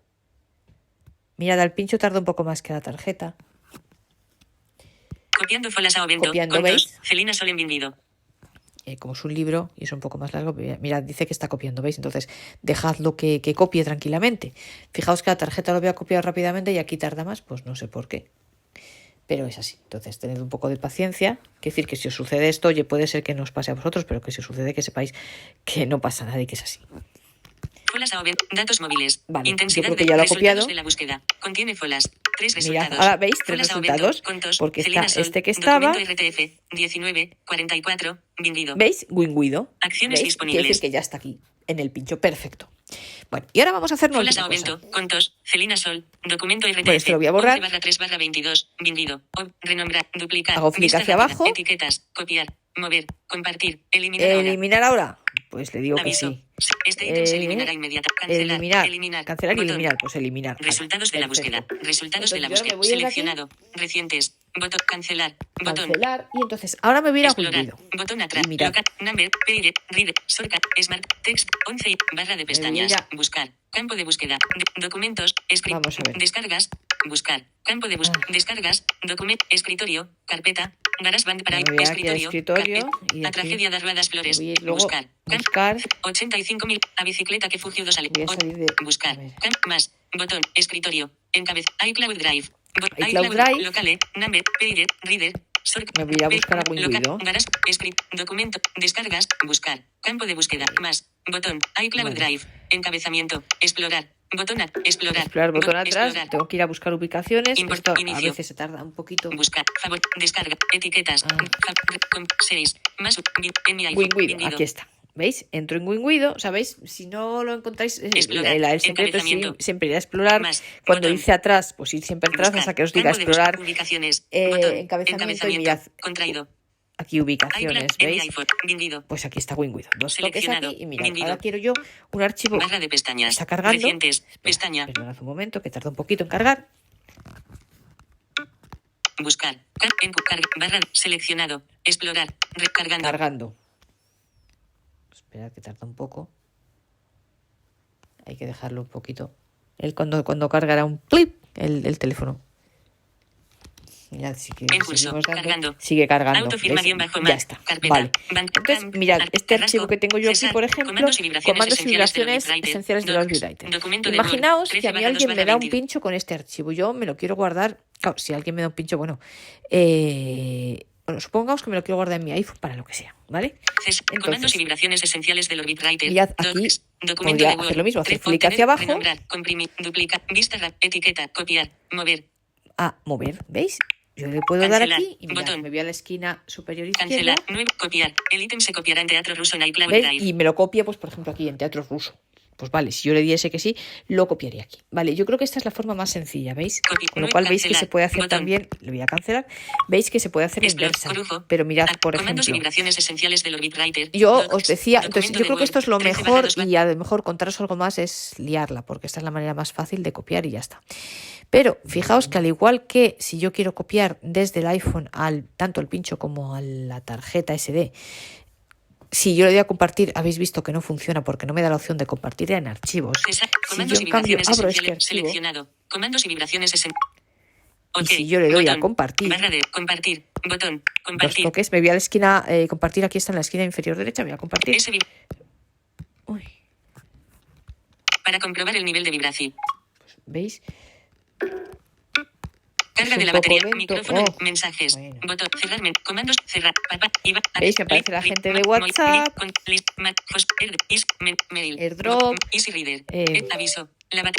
Mirad, al pincho tarda un poco más que la tarjeta. Copiando Folas a Ovento, Copiando, contos, ¿veis? Celina Sol en vendido. Como es un libro y es un poco más largo, mirad, dice que está copiando, ¿veis? Entonces, dejadlo que copie tranquilamente. Fijaos que la tarjeta lo voy a copiar rápidamente y aquí tarda más, pues no sé por qué. Pero es así. Entonces, tened un poco de paciencia. Quiere decir que si os sucede esto, oye, puede ser que no os pase a vosotros, pero que si os sucede, que sepáis que no pasa nada y que es así. Folas a Ovento, datos móviles. Vale, Intensidad yo creo que de ya lo he resultados copiado. de la búsqueda. Contiene Folas. 3 Mirad, resultados. ahora veis 3 Folas a resultados, Ovento, contos, porque Celina está Sol, este que estaba. documento RTF, 19, 44, vendido. ¿Veis? Wingwido. Acciones ¿Veis? disponibles. Quiere decir que ya está aquí, en el pincho. Perfecto. Bueno, y ahora vamos a hacernos Folas una a cosa. Ovento, contos, Celina Sol, documento RTF. Bueno, esto lo voy a borrar. 11/3/22, vendido. Renombrar, duplicar. Hago clic vista hacia rápida, abajo. Etiquetas, copiar, mover, compartir, eliminar ahora. Eliminar ahora. Pues le digo Aviso. que sí. Este ítem se eliminará inmediatamente. Cancelar. Eliminar. Eliminar. Cancelar y Botón. eliminar. Pues eliminar. Vale, Resultados de la búsqueda. perfecto. Resultados de la Entonces, yo ahora búsqueda. me voy desde aquí. Seleccionado. Recientes. Botón. Cancelar. Botón. Cancelar. Y entonces, ahora me voy a ir a Explorar. WinWido. Botón atrás. Y mirad. Local. Number. Reader. Reader. Shortcut. Smart. Text. 11. Barra de pestañas. ya. Buscar. Campo de búsqueda. Documentos. Vamos a ver. Descargas. Buscar. Campo de búsqueda. Descargas. Documento. Escritorio. Carpeta. GarageBand para Me voy aquí a escritorio, carpeta. y La aquí tragedia de Ruedas Flores. voy a ir luego Buscar. buscar. 85.000. A bicicleta que fugió dos ale. Voy a salir de... Buscar. a ver. Más. Botón. Escritorio. Encabeza. iCloud Drive. iCloud Drive. Locale. Number. Reader. Reader. Me voy a buscar a WinWido. Documento. Descargas. Buscar. Campo de búsqueda. Más. Botón. iCloud Vale. Drive. Encabezamiento. Explorar. Botón. Explorar. Explorar, botón atrás. Explorar. Tengo que ir a buscar ubicaciones. Import, Esto a inicio. veces se tarda un poquito. Buscar. Favor. Descarga. Etiquetas. 6. Más. En mi iPhone. WinWido, Windows. aquí está. ¿Veis? Entro en WinWido, ¿sabéis? Si no lo encontráis, Explorar, el secreto es encabezamiento. siempre ir a explorar. Más, Cuando botón. dice atrás, pues ir siempre atrás Buscar. hasta que os diga Campo de explorar. Ubicaciones. Encabezamiento y mirad. Contraído. Aquí ubicaciones, iCloud. En mi ¿veis? iPhone. Windows. Pues aquí está WinWido. Dos toques Seleccionado. aquí y mirad. WinWido. Ahora quiero yo un archivo. Barra de pestañas. Está cargando. Recientes. Pestaña. Perdonad un momento, que tarda un poquito en cargar. Buscar. Barra. Seleccionado. Explorar. Recargando. Cargando. Esperad que tarda un poco. Hay que dejarlo un poquito. Él cuando cargará un clip el teléfono. Mirad, sí que En curso, seguimos dando. cargando. Sigue cargando. Autofirma ¿Veis? guión bajo Ya más. está. Carpeta. Vale. Entonces, mirad, este archivo que tengo yo aquí, Cesar. por ejemplo, Comandos y vibraciones esenciales de Docs. LibreWriter. Documento de Imaginaos Word, que a mí alguien me da un 13/2/20. pincho con este archivo. Yo me lo quiero guardar. Claro, si alguien me da un pincho, bueno, supongamos que me lo quiero guardar en mi iPhone para lo que sea, ¿vale? Comandos Entonces, y vibraciones esenciales del OrbitWriter. mirad, aquí Docs. Documento podría de Word. hacer lo mismo, hacer Obtener, clic hacia abajo. renombrar, comprimir, duplicar, vista, etiqueta, copiar, mover, A mover, ¿veis? Yo le puedo dar Cancelar. aquí y mirad, Botón. me voy a la esquina superior izquierda. cancelar, nuevo, copiar. El ítem se copiará en Teatro Ruso en iCloud ¿Ves? Drive. Y me lo copia, pues por ejemplo, aquí en Teatro Ruso. Pues vale, si yo le diese que sí, lo copiaría aquí. Vale, yo creo que esta es la forma más sencilla, ¿veis? Copy. Con lo Muy cual veis que cancelar. se puede hacer Botón. también, le voy a cancelar, veis que se puede hacer la inversa. Corujo. Pero mirad, por Comandos y ejemplo, vibraciones esenciales del OrbitWriter. yo Docs. os decía, entonces Documento yo de creo que Word, esto es lo 13 mejor barra y a lo mejor contaros algo más es liarla, porque esta es la manera más fácil de copiar y ya está. Pero fijaos que al igual que si yo quiero copiar desde el iPhone al tanto el pincho como a la tarjeta SD, si yo le doy a compartir, habéis visto que no funciona porque no me da la opción de compartir en archivos. Cesar. Si Comandos yo y en cambio vibraciones abro este esenciales. archivo Seleccionado. Comandos y vibraciones esenciales. y si yo le doy a compartir, Barra de compartir. Botón. dos Compartir. toques, me voy a la esquina, compartir, aquí está en la esquina inferior derecha, voy a compartir. Ese Uy, para comprobar el nivel de vibración. ¿veis? Carga Es de un la poco batería. lento. Micrófono. Oh, mensajes. bueno. Botón. Cerrar. Comandos. Cerrar. ¿Veis? Me aparece la gente de WhatsApp. Mail. AirDrop. Easy Reader. Aviso. Vale.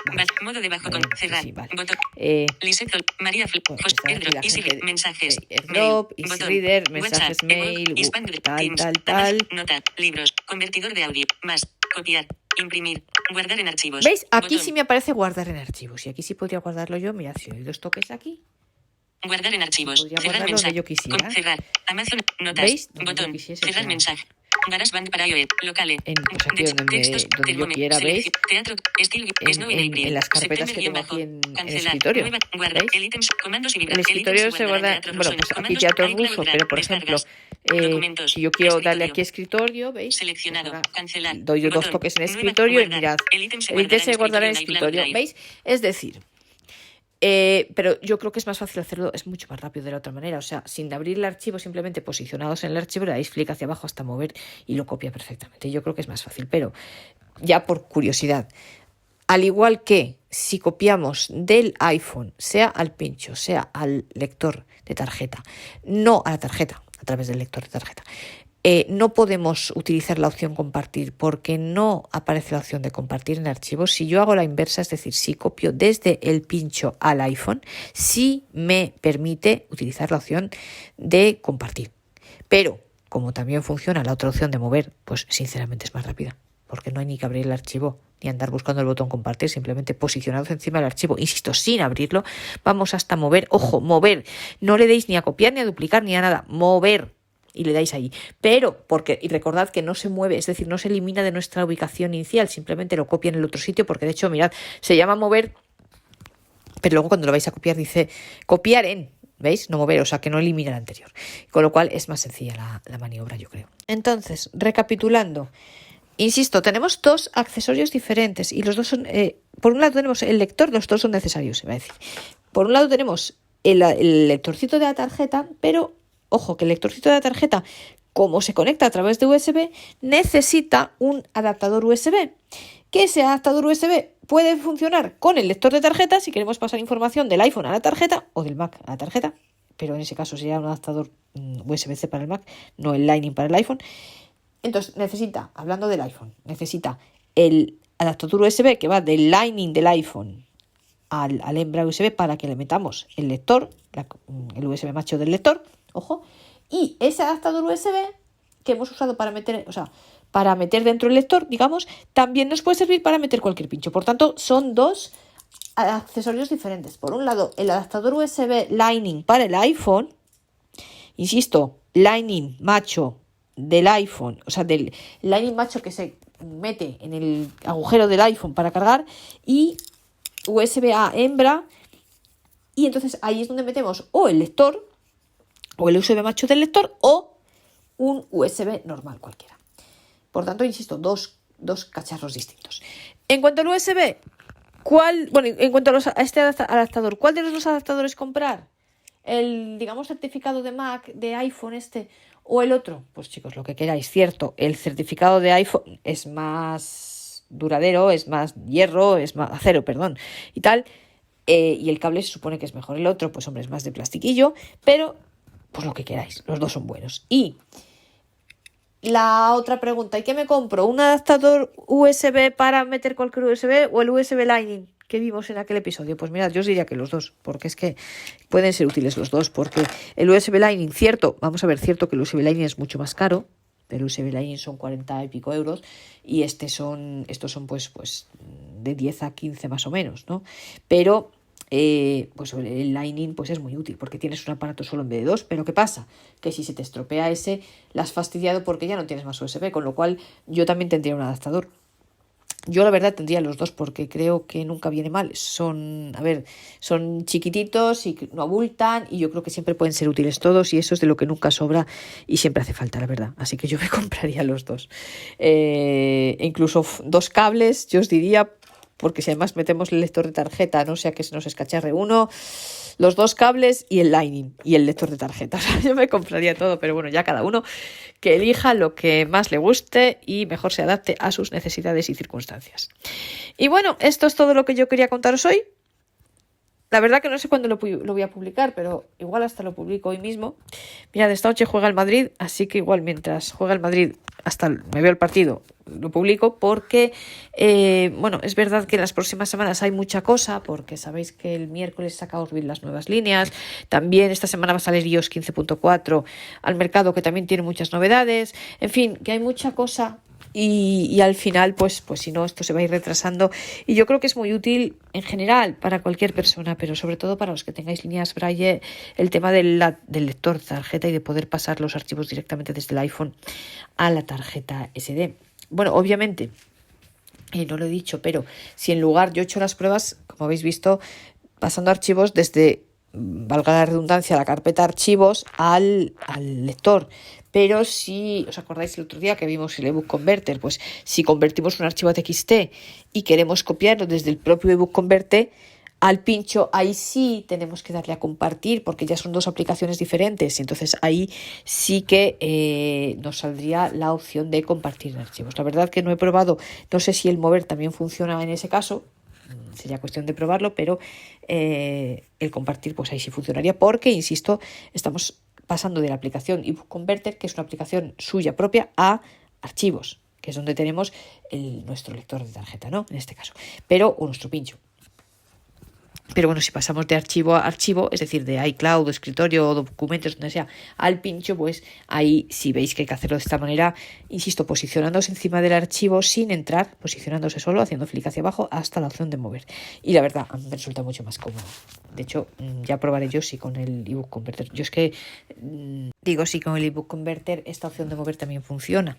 Modo de bajo Vale, con pues cerrar. sí, vale. Botón. Bueno, María pues está aquí AirDrop. la Easy gente Reader. Mensajes. AirDrop, Mail. Easy Botón. Reader, mensajes, WhatsApp, mail, Expand, tal, Teams, tal. Nota. Libros. Convertidor de audio. Más. Copiar. Imprimir. Guardar en archivos. ¿Veis? Aquí Botón. sí me aparece guardar en archivos y aquí sí podría guardarlo yo. Mirad, si doy dos toques aquí, Guardar en archivos. podría Cerrar guardarlo mensaje. donde yo quisiera. Cerrar. Amazon. Notas. ¿Veis? Donde yo Botón. quisiese, Cerrar o sea, mensaje. GarageBand para iOS. Locale. pues aquí donde yo quiera, ¿veis? Teatro. Estilo. Snow en April. en las carpetas que tengo September-bajo. aquí en el Cancelar. escritorio. Nueva. Guarda. ¿Veis? El ítem. Comandos y El vibraciones. escritorio se guarda, bueno, pues aquí Teatro Ruso, pero por ejemplo, Documentos. si yo quiero darle Escritorio. aquí escritorio, ¿veis? Seleccionado. Ahora Cancelar. doy dos Botón. toques en Nueva. escritorio y Guardar. mirad, El ítem se el ítem se guardará guardará en iCloud escritorio, Drive. ¿veis? Es decir, pero yo creo que es más fácil hacerlo, es mucho más rápido de la otra manera. O sea, sin abrir el archivo, simplemente posicionados en el archivo, le dais clic hacia abajo hasta mover y lo copia perfectamente. Yo creo que es más fácil, pero ya por curiosidad, al igual que si copiamos del iPhone, sea al pincho, sea al lector de tarjeta, no a la tarjeta, a través del lector de tarjeta, no podemos utilizar la opción compartir porque no aparece la opción de compartir en archivos. Si yo hago la inversa, es decir, si copio desde el pincho al iPhone, sí me permite utilizar la opción de compartir. Pero, como también funciona la otra opción de mover, pues sinceramente es más rápida, porque no hay ni que abrir el archivo ni andar buscando el botón compartir, simplemente posicionados encima del archivo, insisto, sin abrirlo, vamos hasta mover. Ojo, mover, no le deis ni a copiar, ni a duplicar, ni a nada, mover. y le dais ahí. Pero, y recordad que no se mueve, es decir, no se elimina de nuestra ubicación inicial, simplemente lo copia en el otro sitio, porque de hecho, mirad, se llama mover, pero luego cuando lo vais a copiar dice copiar en, ¿veis? No mover, o sea que no elimina el anterior. Con lo cual es más sencilla la maniobra, yo creo. Entonces, recapitulando, insisto, tenemos dos accesorios diferentes y los dos son, por un lado tenemos el lector, los dos son necesarios, se va a decir. Por un lado tenemos el lectorcito de la tarjeta, pero ojo, que el lectorcito de la tarjeta, como se conecta a través de USB, necesita un adaptador USB. Que ese adaptador USB puede funcionar con el lector de tarjeta si queremos pasar información del iPhone a la tarjeta o del Mac a la tarjeta, pero en ese caso sería un adaptador USB-C para el Mac, no el Lightning para el iPhone. Entonces necesita, hablando del iPhone, necesita el adaptador USB que va del Lightning del iPhone al hembra USB para que le metamos el lector, el USB macho del lector, ojo, y ese adaptador USB que hemos usado para meter, para meter dentro del lector, digamos, también nos puede servir para meter cualquier pincho. Por tanto, son dos accesorios diferentes. Por un lado, el adaptador USB Lightning para el iPhone, insisto, Lightning macho del iPhone, del Lightning macho que se mete en el agujero del iPhone para cargar, y USB-A hembra, y entonces ahí es donde metemos o el lector, o el USB macho del lector, o un USB normal cualquiera. Por tanto, insisto, dos cacharros distintos. En cuanto al USB, en cuanto a este adaptador, ¿cuál de los dos adaptadores comprar? El, digamos, certificado de Mac, de iPhone o el otro. Pues chicos, lo que queráis, cierto, el certificado de iPhone es más duradero, es más hierro, es más acero, perdón, y tal, y el cable se supone que es mejor. El otro, pues hombre, es más de plastiquillo, pero pues lo que queráis, los dos son buenos. Y la otra pregunta, ¿y qué me compro? ¿Un adaptador USB para meter cualquier USB o el USB Lightning que vimos en aquel episodio? Pues mirad, yo os diría que los dos, porque es que pueden ser útiles los dos, porque el USB Lightning, cierto que el USB Lightning es mucho más caro, el USB Lightning son 40 y pico euros y estos son pues de 10 a 15 más o menos, ¿no? Pero pues el Lightning pues es muy útil porque tienes un aparato solo en vez de dos, pero ¿qué pasa? Que si se te estropea ese, la has fastidiado porque ya no tienes más USB, con lo cual yo también tendría un adaptador. Yo la verdad tendría los dos porque creo que nunca viene mal. Son chiquititos y no abultan y yo creo que siempre pueden ser útiles todos y eso es de lo que nunca sobra y siempre hace falta, la verdad. Así que yo me compraría los dos. Incluso dos cables, yo os diría, porque si además metemos el lector de tarjeta, no sea que se nos escacharre uno, los dos cables y el Lightning y el lector de tarjeta. O sea, yo me compraría todo, pero bueno, ya cada uno que elija lo que más le guste y mejor se adapte a sus necesidades y circunstancias. Y bueno, esto es todo lo que yo quería contaros hoy. La verdad que no sé cuándo lo voy a publicar, pero igual hasta lo publico hoy mismo. Mirad, esta noche juega el Madrid, así que igual mientras juega el Madrid, hasta me veo el partido, lo publico, porque, es verdad que en las próximas semanas hay mucha cosa, porque sabéis que el miércoles saca Orbit las nuevas líneas, también esta semana va a salir iOS 15.4 al mercado, que también tiene muchas novedades, en fin, que hay mucha cosa. Y al final, pues si no, esto se va a ir retrasando. Y yo creo que es muy útil en general para cualquier persona, pero sobre todo para los que tengáis líneas Braille, el tema del lector de tarjeta y de poder pasar los archivos directamente desde el iPhone a la tarjeta SD. Bueno, obviamente, no lo he dicho, pero si en lugar, yo he hecho las pruebas, como habéis visto, pasando archivos desde, valga la redundancia, la carpeta archivos al lector. Pero si os acordáis el otro día que vimos el ebook converter, pues si convertimos un archivo a TXT y queremos copiarlo desde el propio ebook converter al pincho, ahí sí tenemos que darle a compartir porque ya son dos aplicaciones diferentes. Entonces ahí sí que nos saldría la opción de compartir archivos. La verdad que no he probado, no sé si el mover también funciona en ese caso. Sería cuestión de probarlo, pero el compartir pues ahí sí funcionaría porque, insisto, estamos pasando de la aplicación ebook converter, que es una aplicación suya propia, a archivos, que es donde tenemos nuestro lector de tarjeta, ¿no? En este caso, pero o nuestro pincho. Pero bueno, si pasamos de archivo a archivo, es decir, de iCloud, escritorio, o documentos, donde sea, al pincho, pues ahí sí veis que hay que hacerlo de esta manera, insisto, posicionándose encima del archivo sin entrar, posicionándose solo, haciendo clic hacia abajo hasta la opción de mover. Y la verdad, a mí me resulta mucho más cómodo. De hecho, ya probaré yo si con el ebook converter. Yo es que digo, si con el ebook converter esta opción de mover también funciona.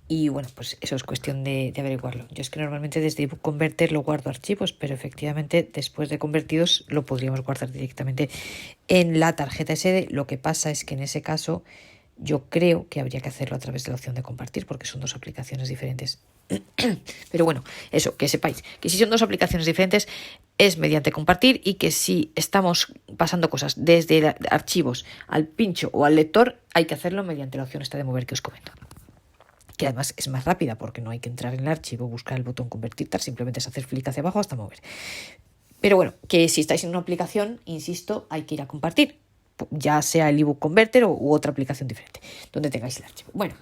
Y bueno, pues eso es cuestión de averiguarlo. Yo es que normalmente desde ebook converter lo guardo archivos, pero efectivamente después de convertidos lo podríamos guardar directamente en la tarjeta SD. Lo que pasa es que en ese caso yo creo que habría que hacerlo a través de la opción de compartir, porque son dos aplicaciones diferentes. Pero bueno, eso, que sepáis que si son dos aplicaciones diferentes es mediante compartir, y que si estamos pasando cosas desde archivos al pincho o al lector hay que hacerlo mediante la opción esta de mover que os comento, que además es más rápida porque no hay que entrar en el archivo, buscar el botón convertir, simplemente es hacer clic hacia abajo hasta mover. Pero bueno, que si estáis en una aplicación, insisto, hay que ir a compartir, ya sea el ebook converter u otra aplicación diferente, donde tengáis el archivo. Bueno,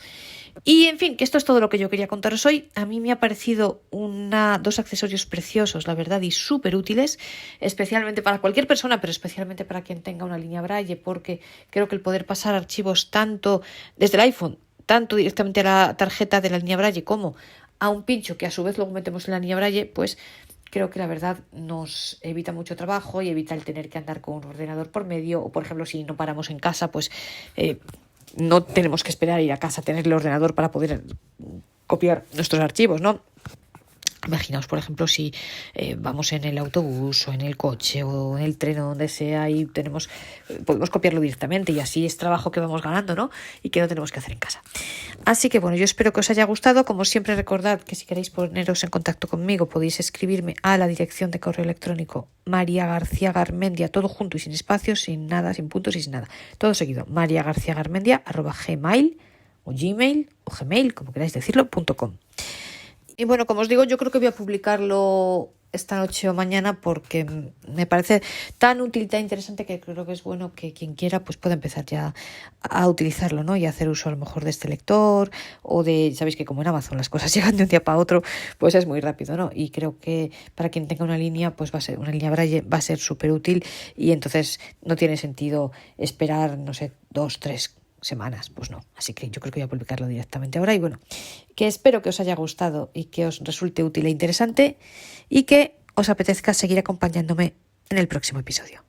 y en fin, que esto es todo lo que yo quería contaros hoy. A mí me ha parecido dos accesorios preciosos, la verdad, y súper útiles, especialmente para cualquier persona, pero especialmente para quien tenga una línea Braille, porque creo que el poder pasar archivos tanto desde el iPhone, tanto directamente a la tarjeta de la línea Braille como a un pincho que a su vez luego metemos en la línea Braille, pues creo que la verdad nos evita mucho trabajo y evita el tener que andar con un ordenador por medio, o por ejemplo si no paramos en casa, pues no tenemos que esperar a ir a casa a tener el ordenador para poder copiar nuestros archivos, ¿no? Imaginaos, por ejemplo, si vamos en el autobús o en el coche o en el tren o donde sea y podemos copiarlo directamente, y así es trabajo que vamos ganando, ¿no? Y que no tenemos que hacer en casa. Así que bueno, yo espero que os haya gustado. Como siempre, recordad que si queréis poneros en contacto conmigo podéis escribirme a la dirección de correo electrónico María García Garmendia, todo junto y sin espacios, sin nada, sin puntos y sin nada. Todo seguido, mariagarciagarmendia@gmail o Gmail o Gmail, como queráis decirlo, .com. Y bueno, como os digo, yo creo que voy a publicarlo esta noche o mañana porque me parece tan útil, tan interesante, que creo que es bueno que quien quiera pues pueda empezar ya a utilizarlo, ¿no? Y hacer uso a lo mejor de este lector o sabéis que como en Amazon las cosas llegan de un día para otro, pues es muy rápido, ¿no? Y creo que para quien tenga una línea, pues va a ser una línea Braille, va a ser súper útil, y entonces no tiene sentido esperar, no sé, 2, 3 semanas, pues no. Así que yo creo que voy a publicarlo directamente ahora, y bueno, que espero que os haya gustado y que os resulte útil e interesante, y que os apetezca seguir acompañándome en el próximo episodio.